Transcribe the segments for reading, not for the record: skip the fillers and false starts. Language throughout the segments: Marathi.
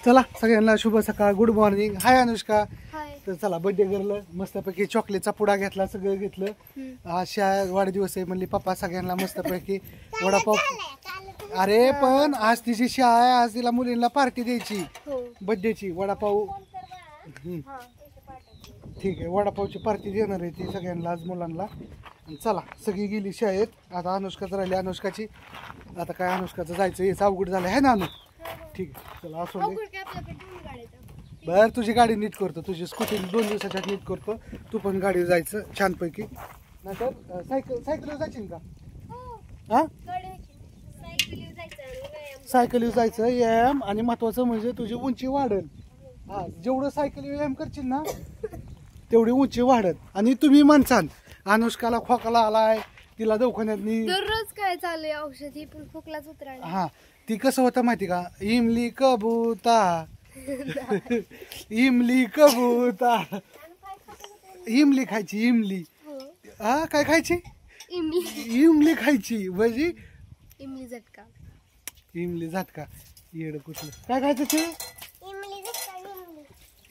चला सगळ्यांना शुभ सकाळ, गुड मॉर्निंग. हाय अनुष्का. हाय. तर चला बर्थडे करलं मस्तपैकी, चॉकलेटचा पुडा घेतला, सगळं घेतलं. आज वाढदिवस आहे म्हणली पप्पा सगळ्यांना मस्तपैकी वडापाव. अरे पण आज तिची शाळा आहे, आज तिला मुलींना पार्टी द्यायची बर्थडेची. वडापाव ठीक आहे, वडापावची पार्टी देणार आहे ती सगळ्यांना आज मुलांना. चला सगळी गेली शाळेत, आता अनुष्काच राहिली. अनुष्काची आता काय, अनुष्काचं जायचं याचं अवघड झालं आहे ना अनु. ठीक आहे चला असू दे. बरं तुझी गाडी नीट करतो, तुझी स्कूटी 2 दिवसाच्या नीट करतो. तू पण गाडी जायचं छानपैकी. नाहीतर सायकल जायची का? हां सायकल जायचं व्यायाम, आणि महत्वाचं म्हणजे तुझी उंची वाढेल. हा जेवढं सायकल व्यायाम करशील ना तेवढी उंची वाढत. आणि तुम्ही माणसान अनुष्काला खोकला आलाय, तिला दवाखान्यात दररोज काय चालू औषधी पण खोकलाच उतरायला. हा ती कसं होतं माहिती का, इमली कबूता इमली कबूता, इमली खायची इमली. हा काय खायची? इमली खायची म्हणजे इमली झटका. इमली झटका येड कुठलं काय खायचं ते?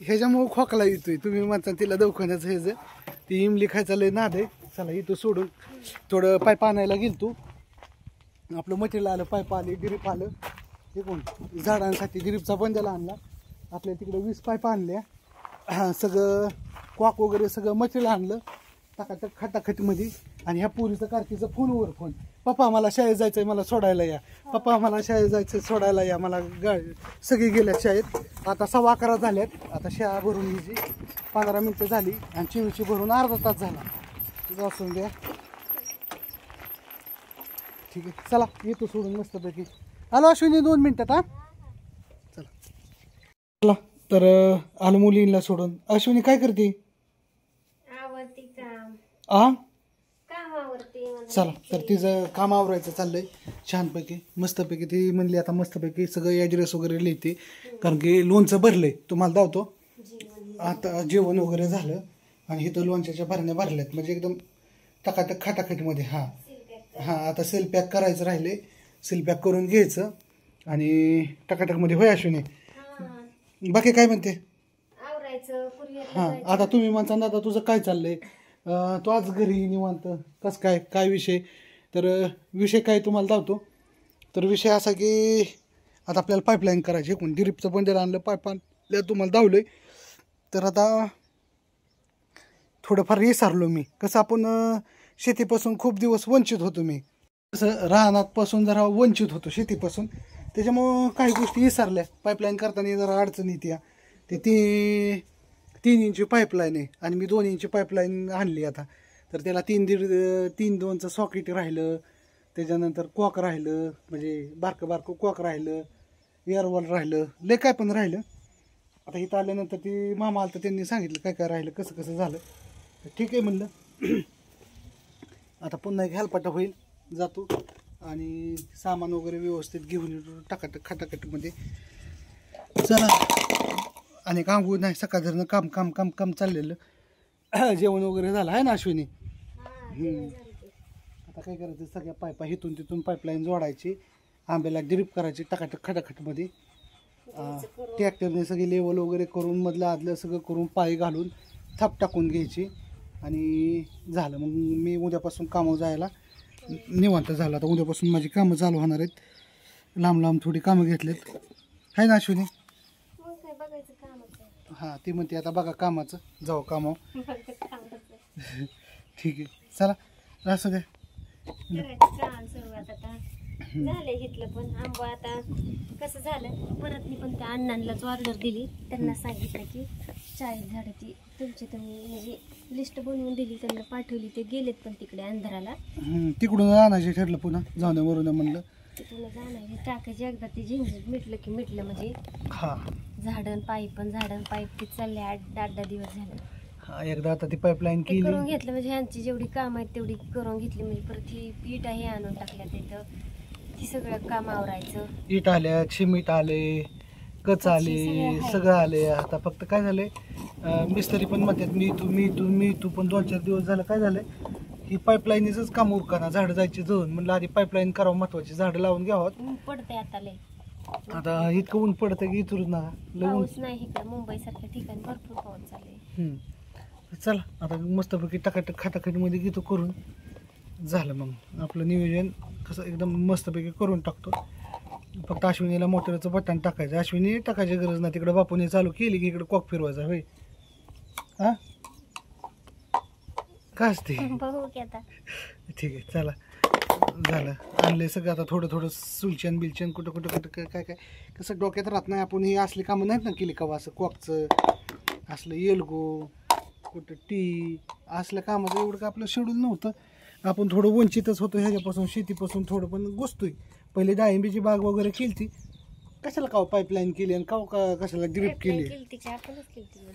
ह्याच्यामुळे खोकला येतोय. तुम्ही म्हणता तिला दवाखान्याचं ह्याचं, ती इमली खायचा लय नाद आहे. चला इथं सोडून थोडं पाईप आणायला गेल तू. आपलं मटेरियल आलं, पाईप आली, गिरीप आलं. हे कोण झाडांसाठी गिरीपचा बंडल आणला. आपल्या तिकडे 20 पाईप आणल्या, सगळं कॉक वगैरे सगळं मटेरियल आणलं टाकाटक खटाखटीमध्ये. आणि ह्या पोरीचं कार्तीचं फोनवर फोन, पप्पा मला शाळेत जायचंय, मला सोडायला या. पप्पा मला शाळेत जायचंय, सोडायला या मला. सगळी गेल्यात शाळेत. आता 11:15 झाल्यात. आता शाळा भरून हिची 15 मिनिटं झाली आणि चिवीची भरून अर्धा तास झाला. तुझं असून द्या. ठीक आहे चला येतो सोडून मस्तपैकी. आलो अश्विनी 2 मिनिटात. हा चला चला. तर आलो मुलींना सोडून. अश्विनी काय करते? चला तर तिचं काम आवरायचं चाललंय छानपैकी मस्तपैकी. ती म्हणली आता मस्तपैकी सगळं ॲड्रेस वगैरे लिहिते, कारण की लोणचं भरलंय. तुम्हाला धावतो आता जेवण वगैरे झालं आणि इथं लोणच्याच्या भरण्या भरल्यात म्हणजे एकदम टकाटक खटाखटीमध्ये. हां हां आता सेल पॅक करायचं राहिले, सेल पॅक करून घ्यायचं आणि टकाटकमध्ये. होय अश्विनी बाकी काय म्हणते? हां आता तुम्ही म्हणता ना, आता तुझं काय चाललंय? तो आज घरी निवांत कसं काय, काय विषय? तर विषय काय तुम्हाला धावतो. तर विषय असा की आता आपल्याला पाईपलाईन करायची. कोण ड्रिपचं बंडल आणलं, पाईप आणल्या तुम्हाला धावलं आहे. तर आता थोडंफार विसरलो मी. कसं आपण शेतीपासून खूप दिवस वंचित होतो. मी कसं रानातपासून जरा वंचित होतो शेतीपासून, त्याच्यामुळं काही गोष्टी विसरल्या. पाईपलाईन करताना जरा अडचण येते. ते 3 इंची पाईपलाईन आहे आणि मी 2 इंची पाईपलाईन आणली आता. तर त्याला 3.2चं सॉकेट राहिलं, त्याच्यानंतर कॉक राहिलं, म्हणजे बारकं कॉक राहिलं, एअरवॉल राहिलं, लय काय पण राहिलं. आता इथं आल्यानंतर ती मामा आलं तर त्यांनी सांगितलं काय काय राहिलं, कसं कसं झालं. तर ठीक आहे म्हणलं. आता पुन्हा एक हेल्पाटा होईल, जातो आणि सामान वगैरे व्यवस्थित घेऊन येतो टकाटक खटाखटमध्ये. चला आणि काम नाही, सकाळ धरणं काम काम काम काम चाललेलं. जेवण वगैरे झालं आहे ना अश्विनी? आता काय करायचं, सगळ्या पाईपा इथून तिथून पाईपलाईन जोडायची, आंब्याला ड्रिप करायची टकाटक खटाखटमध्ये. ट्रॅक्टरने सगळी लेवल वगैरे करून मधलं आदलं सगळं करून पाळी घालून थाप टाकून घ्यायची आणि झालं. मग मी उद्यापासून कामं जायला निवांत झालं. आता उद्यापासून माझी कामं चालू होणार आहेत. लांब लांब थोडी कामं घेतलेत आहे ना अश्विनी? हां ती म्हणते आता बघा कामाचं, जाऊ कामावर. ठीक आहे चला असं द्या. झालंय घेतलं पण आंबा. आता कसं झालं, परत मी पण त्या अण्णांनाच ऑर्डर दिली. त्यांना सांगितलं की 40 झाडं ती तुमची तुम्ही म्हणजे लिस्ट बनवून दिली, त्यांना पाठवली. ते गेलेत पण तिकडे अंधाराला. तिकडून आणायचे ठरलं, पुन्हा जाऊन वरून म्हणलं तिकडून जाणार टाकायची. एकदा ती झिंजट मिटलं की मिटलं म्हणजे. हा झाडण पाईप ते चालले 8-10 दिवस झाले. हा एकदा आता ती पाईपलाईन केली, करून घेतलं म्हणजे ह्यांची जेवढी काम आहेत तेवढी करून घेतली. म्हणजे परत ही इटा हे आणून टाकल्या तिथं, ती सगळं काम आवरायचं. इट आल्या, सिमेंट आले, कच आले, सगळं आले. आता फक्त काय झालंय, मिस्त्री पण म्हणतात मी तू पण 2-4 दिवस झालं काय झालंय, ही पाईपलाईनच काम उरकाना, झाडं जायची जळून. म्हणलं आधी पाईपलाईन करावं महत्वाची, झाडं लावून घ्यावं. पडते आता लय आता इतकं ऊन पडतं की इथूनच ना लय ऊन. पाऊस नाही इकडं मुंबई सारख्या ठिकाणी भरपूर पाऊस चालू चला आता मस्तपैकी टाकाटक खाटाखटीमध्ये घेतो करून. झालं मग आपलं नियोजन कसं एकदम मस्तपैकी करून टाकतो. फक्त अश्विनीला मोटरचं बटन टाकायचं. अश्विनी टाकायची गरज नाही, तिकडे बापूने चालू केली की इकडे कॉक फिरवायचा. होय हां काय असते बघू की आता. ठीक आहे चला झालं. आणले सगळं आता थोडं थोडं सुलचन बिलचन कुठं कुठं कुठं काय काय कसं डोक्यात राहत नाही. आपण ही असली कामं नाहीत ना केली का असं कॉकचं असलं येलगो कुठं टी असल्या कामाचं एवढं का आपलं शेड्यूल नव्हतं. आपण थोडं वंचितच होतो ह्याच्यापासून, शेतीपासून थोडं पण गोष्टोय. पहिले डाळिंबीची बाग वगैरे केली ती कशाला काव पाईपलाईन केली आणि काव का कशाला ड्रिप केली.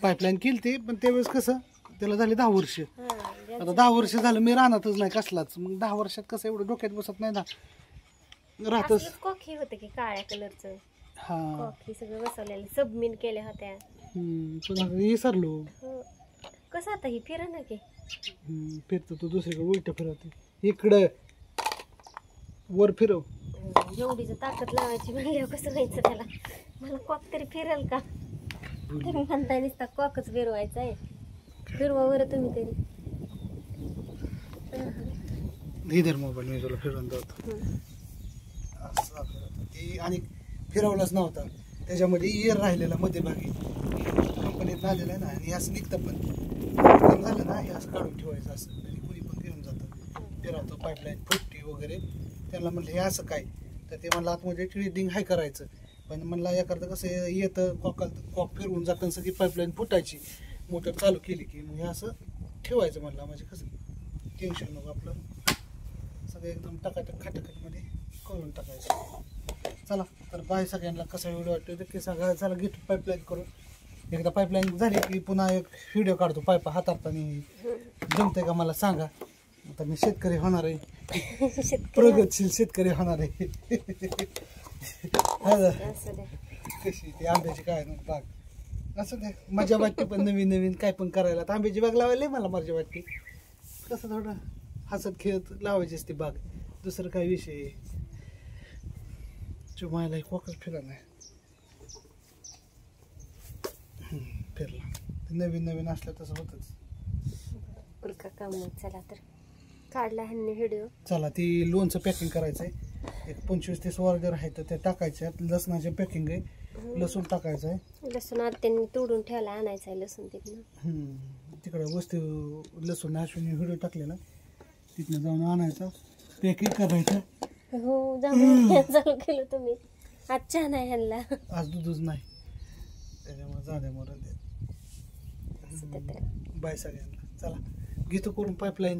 पाईपलाईन केली ती पण त्यावेळेस कसं त्याला झाले 10 वर्ष. आता 10 वर्ष झालं मी राहणारच नाही कसलाच. मग 10 वर्षात कसं एवढं डोक्यात बसत नाही ना राहतच. कॉकी होतं की काळ्या कलरचं. हा कॉकी सगळं बसवलेलं सबमिट केल्या होत्या. पण विसरलो. कसं आता ही फिरा ना की फिरतो तू दुसरीकडे उलट फिरवते. इकडं वर फिरव. एवढीच ताकद लावायची म्हणल्यावर कसं व्हायचं त्याला. मला कॉक तरी फिरेल का. तुम्ही म्हणताय नुसता कॉकच फिरवायचा आहे. फिरवा बरं तुम्ही तरी. इधर मोबाईल मी तुला फिरवून जातो. असं ते आणि फिरवलाच नव्हता त्याच्यामध्ये इयर राहिलेला मध्यभागी कंपनीत आलेला आहे ना. आणि असं निघतं पण काम झालं ना हे असं काढून ठेवायचं. असं तरी कुणी पण घेऊन जातं फिरवतो पाईपलाईन फुटती वगैरे. त्यांना म्हणलं हे असं काय तर ते म्हणलं आतमध्ये ट्रेडिंग हाय करायचं. पण म्हणलं याकरता कसं येतं कॉक फिरवून जातं सगळी पाईपलाईन फुटायची. मोटर चालू केली की मग हे असं ठेवायचं म्हणलं म्हणजे कसं टेन्शन नको आपलं सगळं एकदम टकाटक खाटाखटमध्ये करून टाकायचं. चला तर बाय सगळ्यांना. कसा व्हिडिओ वाटतो ते सगळं चला घेतो पाईपलाईन करून. एकदा पाईपलाईन झाली की पुन्हा एक व्हिडिओ काढतो पाईप हाताळताना. जमतंय का मला सांगा. आता मी शेतकरी होणार आहे, प्रगतशील शेतकरी होणार आहे. कशी ती आंब्याची काय ना बाग असं ते मजा वाटते. पण नवीन नवीन काय पण करायला. तर आंब्याची बाग लावायला मला मजा वाटते. कसं थोडं हसत खेळत लावायची असते बाग. दुसरं काय विषय चुमायला कोकच फिरा नाही फिरला. नवीन नवीन असलं तसं होतच. काम चला तर काढला ह्यांनी व्हिडिओ. चला ती लोणचं पॅकिंग करायचं आहे. एक 25-30 ऑर्डर आहे तर ते टाकायचे. लसणाचे पॅकिंग आहे. लसूण टाकायचं आहे. लसूण आता त्यांनी तोडून ठेवला आणायचं आहे लसूण तिथनं. तिकडे वस्तू लसूण अश्विनी व्हिडिओ टाकलेला तिथनं जाऊन आणायचा पॅकिंग करायचं. हो चालू केलं तुम्ही. आज चहा नाही ह्यांना. आज दूधच नाही त्याच्यामुळे जाण्या मरण. बाय सगळ्यांना. चला घेतो करून पाईपलाईन.